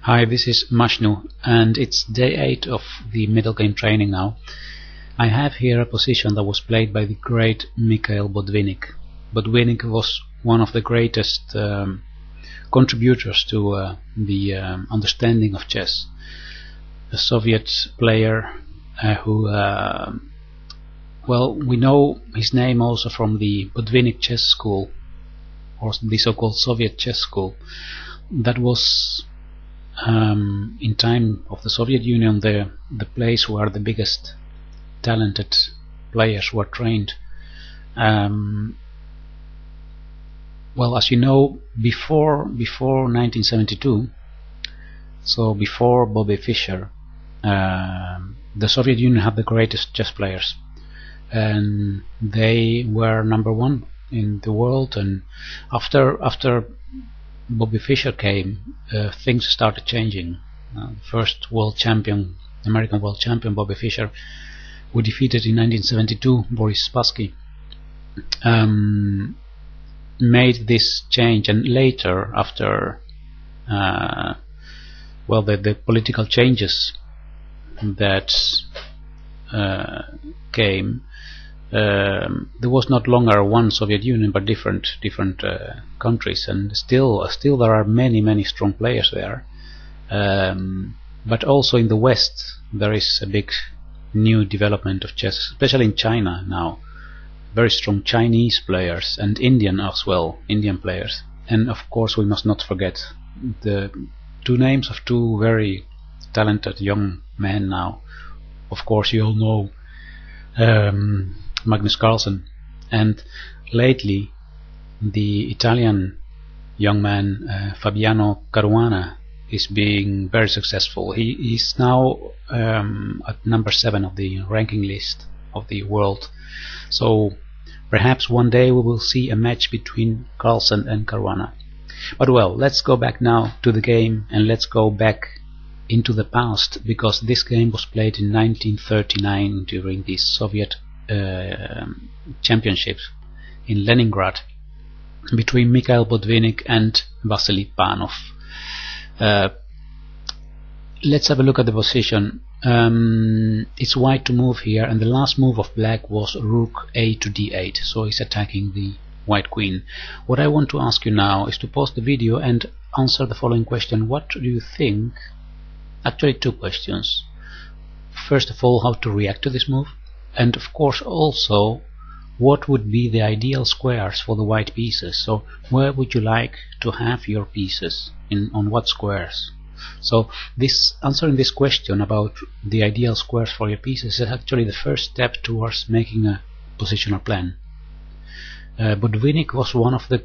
Hi, this is Mashnu, and it's day 8 of the middle game training now. I have here a position that was played by the great Mikhail Botvinnik. Botvinnik was one of the greatest contributors to the understanding of chess. A Soviet player who, well, we know his name also from the Botvinnik chess school, or the so-called Soviet chess school. That was in time of the Soviet Union the place where the biggest talented players were trained. Well, as you know, before 1972, so before Bobby Fischer, the Soviet Union had the greatest chess players, and they were #1 in the world. And after Bobby Fischer came, things started changing. First world champion, American world champion Bobby Fischer, who defeated in 1972 Boris Spassky, made this change. And later, after well, the political changes that came, there was not longer one Soviet Union, but different countries, and still there are many strong players there. But also in the West there is a big new development of chess, especially in China now. Very strong Chinese players, and Indian as well, Indian players. And of course we must not forget the two names of two very talented young men now. Of course you all know Magnus Carlsen, and lately the Italian young man Fabiano Caruana is being very successful. He is now at #7 of the ranking list of the world. So perhaps one day we will see a match between Carlsen and Caruana. But well, let's go back now to the game, and let's go back into the past, because this game was played in 1939 during the Soviet championships in Leningrad between Mikhail Botvinnik and Vasily Panov. Let's have a look at the position. It's white to move here, and the last move of black was rook a to d8, so he's attacking the white queen. What I want to ask you now is to pause the video and answer the following question: what do you think? Actually, two questions. First of all, how to react to this move, and of course also what would be the ideal squares for the white pieces. So where would you like to have your pieces, on what squares? So answering this question about the ideal squares for your pieces is actually the first step towards making a positional plan. Botvinnik was one of the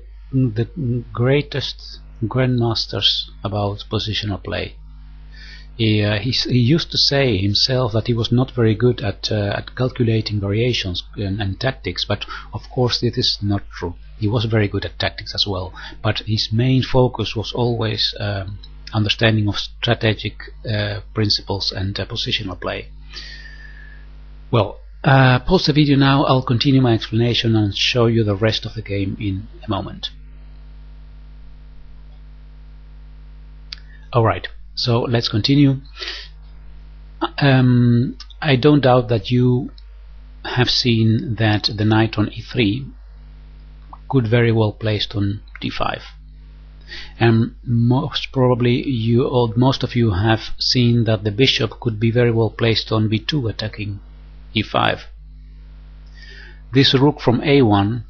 greatest grandmasters about positional play. He used to say himself that he was not very good at calculating variations and tactics, but of course this is not true. He was very good at tactics as well, but his main focus was always understanding of strategic principles and positional play. Well, pause the video now. I'll continue my explanation and show you the rest of the game in a moment. Alright. So let's continue. I don't doubt that you have seen that the knight on e3 could very well placed on d5, and most probably most of you have seen that the bishop could be very well placed on b2 attacking e5. This rook from a1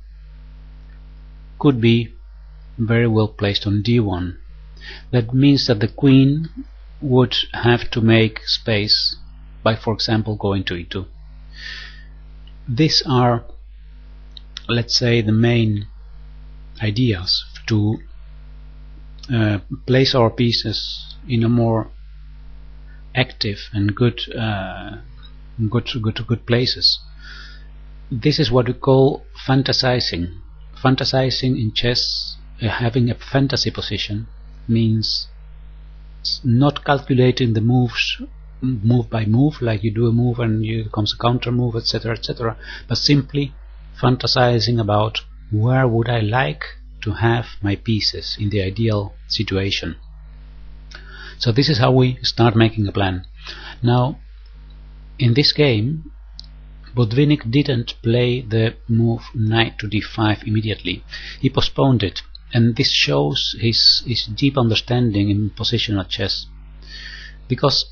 could be very well placed on d1. That means that the queen would have to make space by, for example, going to e2. These are, let's say, the main ideas to place our pieces in a more active and good places. This is what we call fantasizing. Fantasizing in chess, having a fantasy position, means not calculating the moves move by move, like you do a move and comes a counter move, etc., etc., but simply fantasizing about where would I like to have my pieces in the ideal situation. So this is how we start making a plan. Now, in this game, Botvinnik didn't play the move knight to d5 immediately. He postponed it, and this shows his deep understanding in positional chess. Because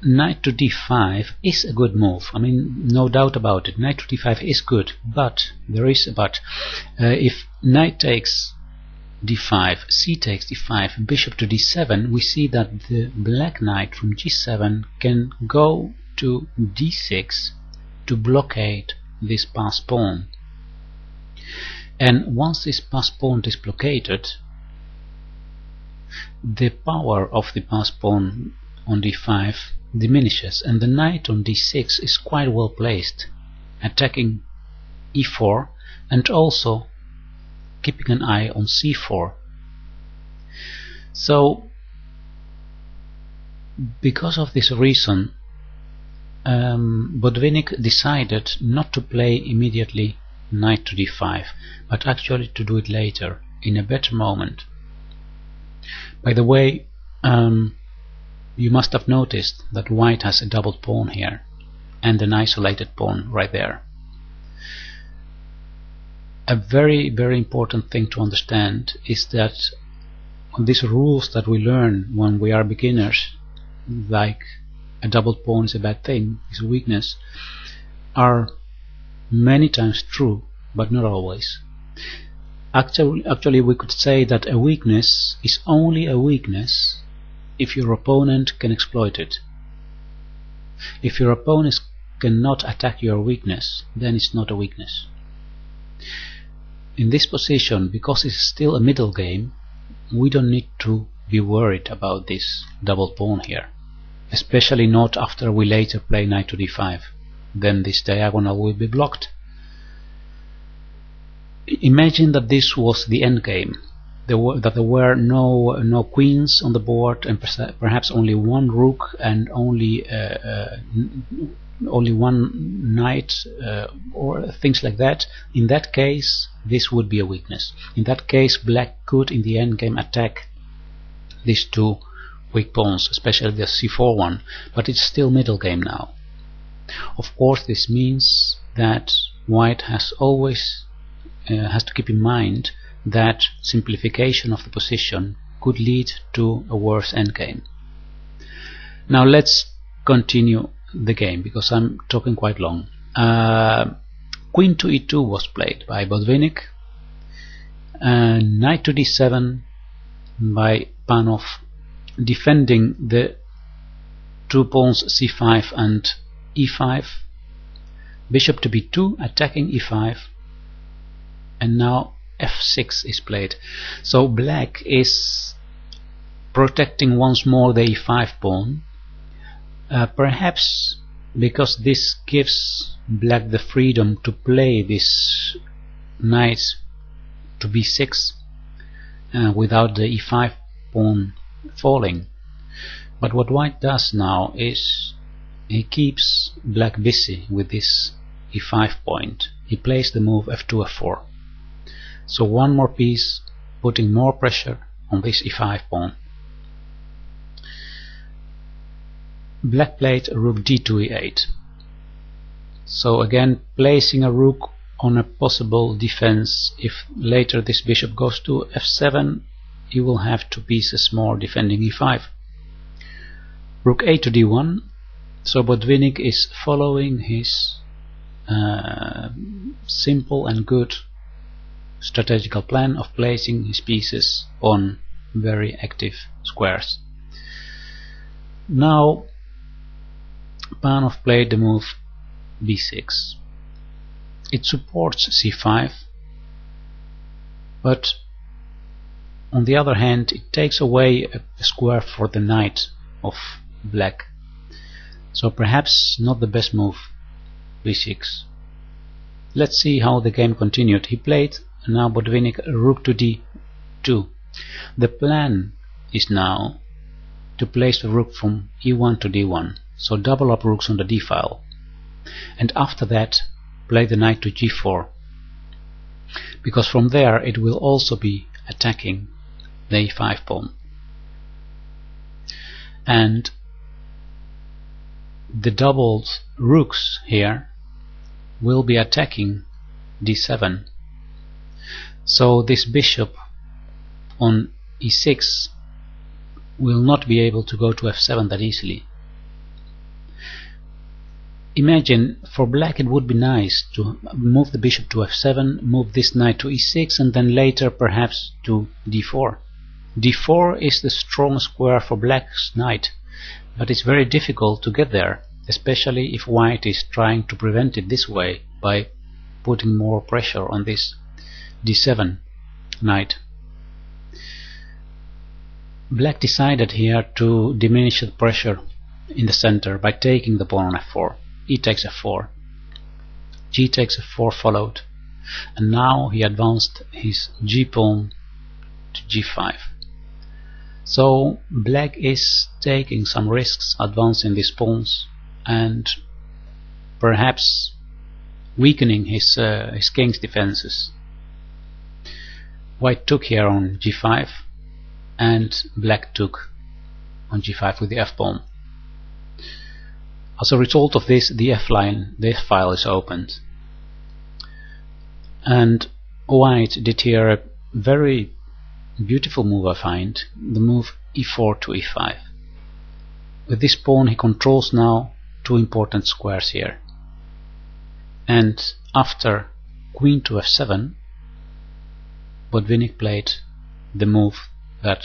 knight to d5 is a good move. I mean, no doubt about it. Knight to d5 is good, but there is a but. If knight takes d5, c takes d5, bishop to d7, we see that the black knight from g7 can go to d6 to blockade this pass pawn. And once this pass pawn is blockaded, the power of the pass pawn on d5 diminishes, and the knight on d6 is quite well placed, attacking e4 and also keeping an eye on c4. So because of this reason, Botvinnik decided not to play immediately knight to d5, but actually to do it later, in a better moment. By the way, you must have noticed that white has a doubled pawn here and an isolated pawn right there. A very, very important thing to understand is that these rules that we learn when we are beginners, like a doubled pawn is a bad thing, is a weakness, are many times true, but not always. Actually, we could say that a weakness is only a weakness if your opponent can exploit it. If your opponent cannot attack your weakness, then it's not a weakness. In this position, because it's still a middle game, we don't need to be worried about this double pawn here, especially not after we later play knight to d5. Then this diagonal will be blocked. Imagine that this was the endgame, that there were no queens on the board, and perhaps only one rook and only one knight, or things like that. In that case, this would be a weakness. In that case, black could in the endgame attack these two weak pawns, especially the c4 one, but it's still middle game now. Of course, this means that white has always has to keep in mind that simplification of the position could lead to a worse endgame. Now let's continue the game, because I'm talking quite long. Queen to e2 was played by Botvinnik, knight to d7 by Panov, defending the two pawns c5 and e5, bishop to b2 attacking e5, and now f6 is played. So black is protecting once more the e5 pawn, perhaps because this gives black the freedom to play this knight to b6 without the e5 pawn falling. But what white does now is he keeps black busy with this e5 point. He plays the move f2, f4. So one more piece, putting more pressure on this e5 pawn. Black played rook d2 e8. So again, placing a rook on a possible defense. If later this bishop goes to f7, you will have two pieces more defending e5. Rook a to d1. So Botvinnik is following his simple and good strategical plan of placing his pieces on very active squares. Now Panov played the move b6. It supports c5, but on the other hand it takes away a square for the knight of black. So perhaps not the best move, b6. Let's see how the game continued. He played now Botvinnik rook to d2. The plan is now to place the rook from e1 to d1, so double up rooks on the d file, and after that play the knight to g4, because from there it will also be attacking the e5 pawn. and the doubled rooks here will be attacking d7. So this bishop on e6 will not be able to go to f7 that easily. Imagine for black it would be nice to move the bishop to f7, move this knight to e6, and then later perhaps to d4. d4 is the strong square for black's knight, but it's very difficult to get there, especially if white is trying to prevent it this way by putting more pressure on this d7 knight. Black decided here to diminish the pressure in the center by taking the pawn on f4. E takes f4, g takes f4 followed, and now he advanced his g pawn to g5. So black is taking some risks advancing these pawns and perhaps weakening his king's defenses. White took here on g5 and black took on g5 with the f pawn. As a result of this, the f file is opened, and white did here a very beautiful move, I find, the move e4 to e5. With this pawn he controls now two important squares here, and after queen to f7, Botvinnik played the move that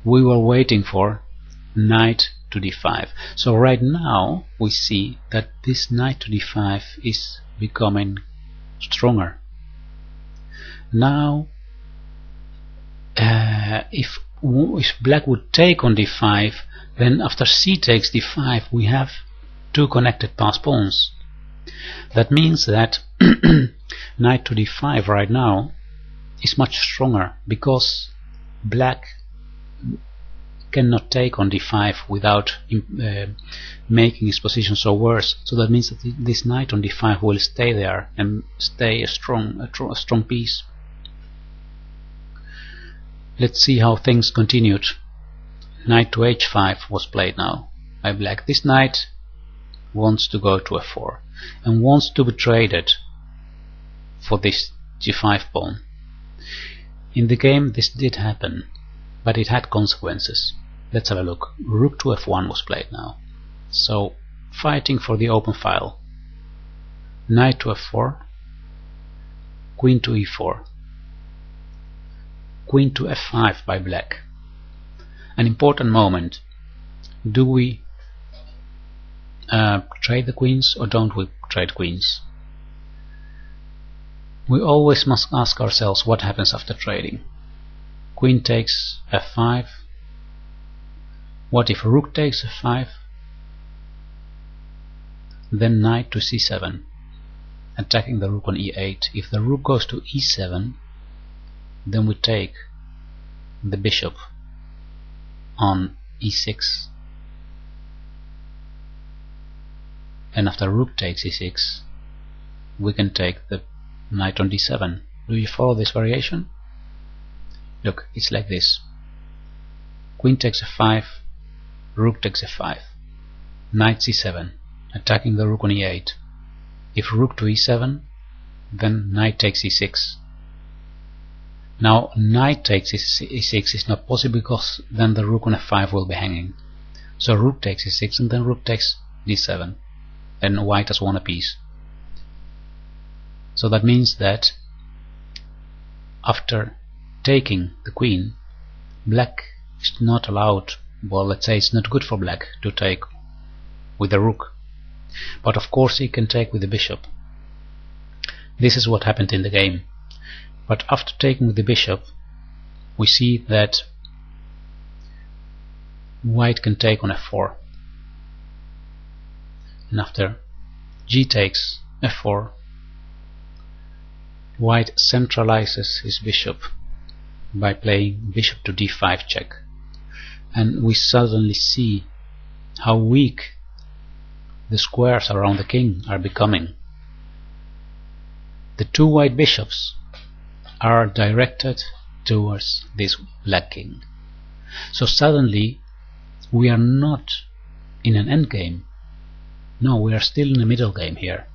we were waiting for, knight to d5. So right now we see that this knight to d5 is becoming stronger. Now if black would take on d5, then after c takes d5 we have two connected pass pawns. That means that knight to d5 right now is much stronger, because black cannot take on d5 without making his position so worse. So that means that this knight on d5 will stay there and stay a strong piece. Let's see how things continued. Knight to h5 was played now by black. This knight wants to go to f4 and wants to be traded for this g5 pawn. In the game this did happen, but it had consequences. Let's have a look. Rook to f1 was played now. So fighting for the open file. Knight to f4, queen to e4, queen to f5 by black. An important moment. Do we trade the queens or don't we trade queens? We always must ask ourselves what happens after trading. Queen takes f5. What if rook takes f5? Then knight to c7, attacking the rook on e8. If the rook goes to e7, then we take the bishop on e6, and after rook takes e6 we can take the knight on d7. Do you follow this variation? Look, it's like this. Queen takes f5, rook takes f5, knight c7, attacking the rook on e8. If rook to e7, then knight takes e6. Now knight takes e6 is not possible, because then the rook on f5 will be hanging. So rook takes e6 and then rook takes d7, and white has won a piece. So that means that after taking the queen, black is not allowed, well, let's say it's not good for black to take with the rook, but of course he can take with the bishop. This is what happened in the game. But after taking with the bishop, we see that white can take on f4, and after g takes f4, white centralizes his bishop by playing bishop to d5 check, and we suddenly see how weak the squares around the king are becoming. The two white bishops are directed towards this black king. So suddenly we are not in an endgame. No, we are still in a middle game here.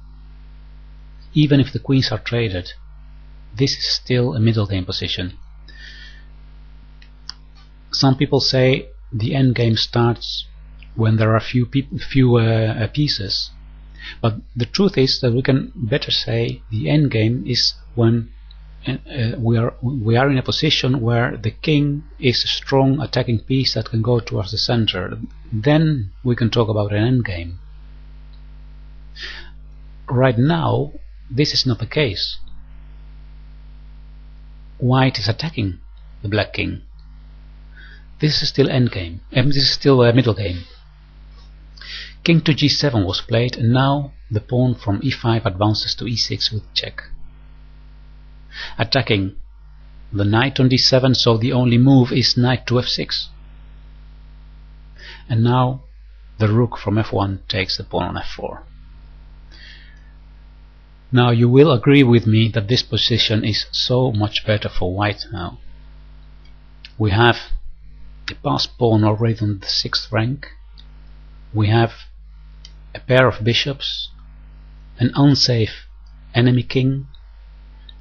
Even if the queens are traded, this is still a middle game position. Some people say the endgame starts when there are few pieces, but the truth is that we can better say the endgame is when we are in a position where the king is a strong attacking piece that can go towards the center. Then we can talk about an endgame. Right now, this is not the case. White is attacking the black king. This is still endgame, and this is still a middle game. King to g7 was played, and now the pawn from e5 advances to e6 with check. Attacking the knight on d7, so the only move is knight to f6. And now the rook from f1 takes the pawn on f4. Now you will agree with me that this position is so much better for white now. We have the passed pawn already on the 6th rank. We have a pair of bishops, an unsafe enemy king,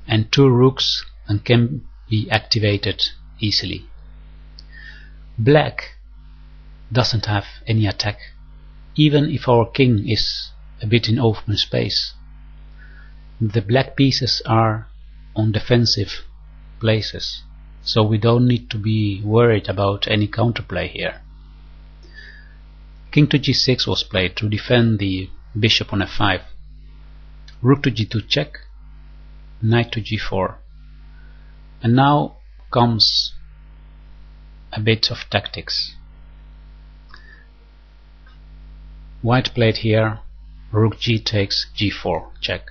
and 2 rooks, and can be activated easily. Black doesn't have any attack, even if our king is a bit in open space. The black pieces are on defensive places, so we don't need to be worried about any counterplay here. King to g6 was played to defend the bishop on f5. Rook to g2 check, knight to g4. And now comes a bit of tactics. White played here rook g takes g4 check,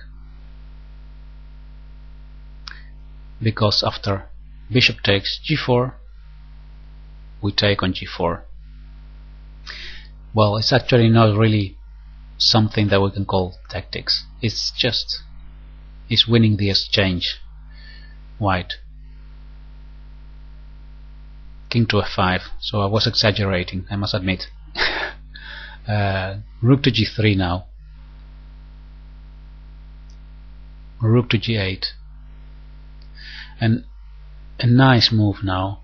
because after bishop takes g4 we take on g4. Well, it's actually not really something that we can call tactics. It's just winning the exchange. White. King to f5, so I was exaggerating, I must admit. Rook to g3 now. Rook to g8. And a nice move now.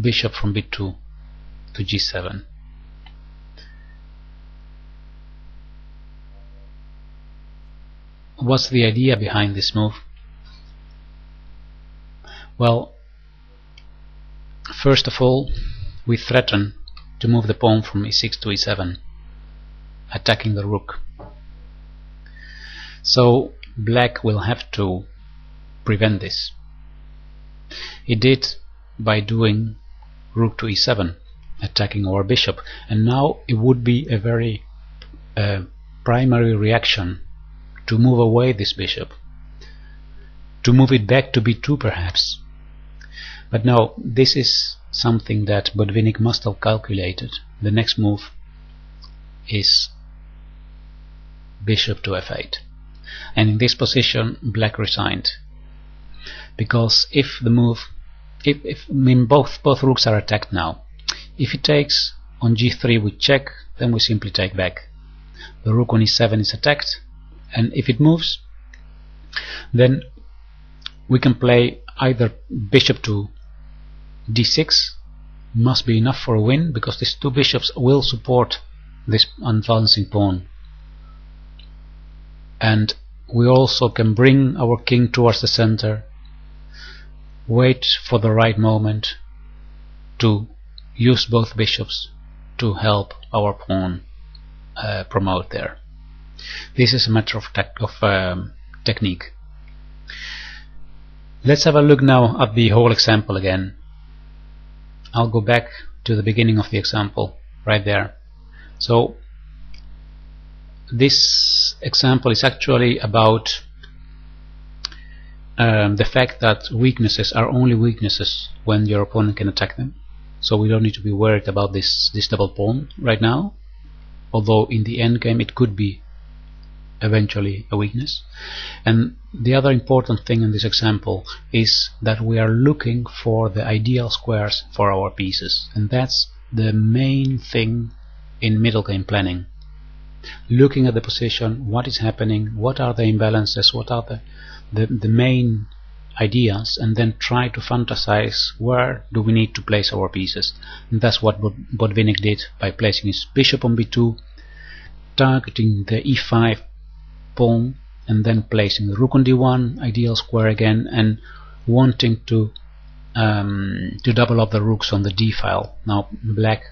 Bishop from b2 to g7. What's the idea behind this move? Well, first of all, we threaten to move the pawn from e6 to e7, attacking the rook. So black will have to prevent this. He did by doing rook to e7, attacking our bishop, and now it would be a very primary reaction to move away this bishop, to move it back to b2 perhaps. But no, this is something that Botvinnik must have calculated. The next move is bishop to f8, and in this position black resigned, because if the move, I mean both rooks are attacked now. If he takes on g3 with check, then we simply take back. The rook on e7 is attacked, and if it moves, then we can play either bishop to d6, must be enough for a win, because these 2 bishops will support this advancing pawn, and we also can bring our king towards the center, wait for the right moment to use both bishops to help our pawn promote there. This is a matter of technique. Let's have a look now at the whole example again. I'll go back to the beginning of the example, right there. So this example is actually about the fact that weaknesses are only weaknesses when your opponent can attack them. So we don't need to be worried about this double pawn right now, although in the end game it could be eventually a weakness. And the other important thing in this example is that we are looking for the ideal squares for our pieces, and that's the main thing in middle game planning. Looking at the position, what is happening, what are the imbalances, what are the main ideas, and then try to fantasize where do we need to place our pieces. And that's what Botvinnik did by placing his bishop on b2, targeting the e5 pawn, and then placing the rook on d1, ideal square again, and wanting to double up the rooks on the d file. Now black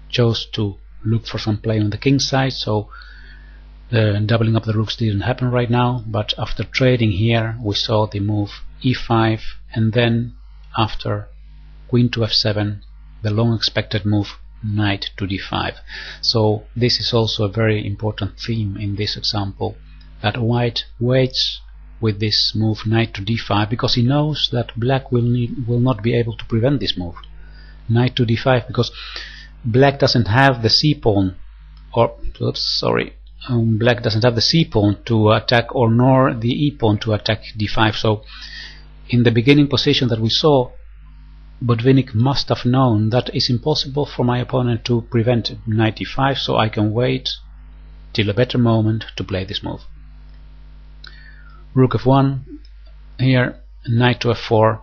chose to look for some play on the king side, so doubling up the rooks didn't happen right now, but after trading here we saw the move e5, and then after queen to f7 the long expected move knight to d5. So this is also a very important theme in this example, that white waits with this move knight to d5 because he knows that black will not be able to prevent this move knight to d5, because black doesn't have the c pawn, or black doesn't have the c pawn to attack, or nor the e pawn to attack d5. So in the beginning position that we saw, Botvinnik must have known that it's impossible for my opponent to prevent knight d5, so I can wait till a better moment to play this move. Rook f1 here, knight to f4,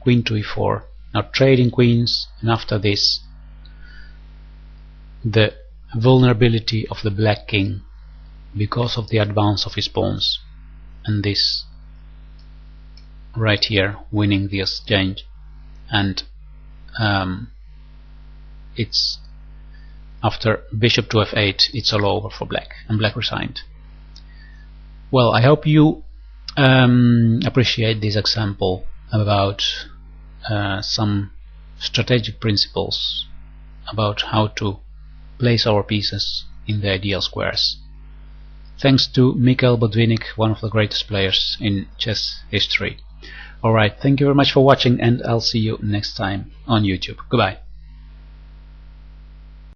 queen to e4. Now trading queens, and after this the vulnerability of the black king because of the advance of his pawns, and this right here winning the exchange, and it's after bishop to f8 it's all over for black, and black resigned. Well, I hope you appreciate this example about some strategic principles about how to place our pieces in the ideal squares. Thanks to Mikhail Botvinnik, one of the greatest players in chess history. Alright, thank you very much for watching, and I'll see you next time on YouTube. Goodbye.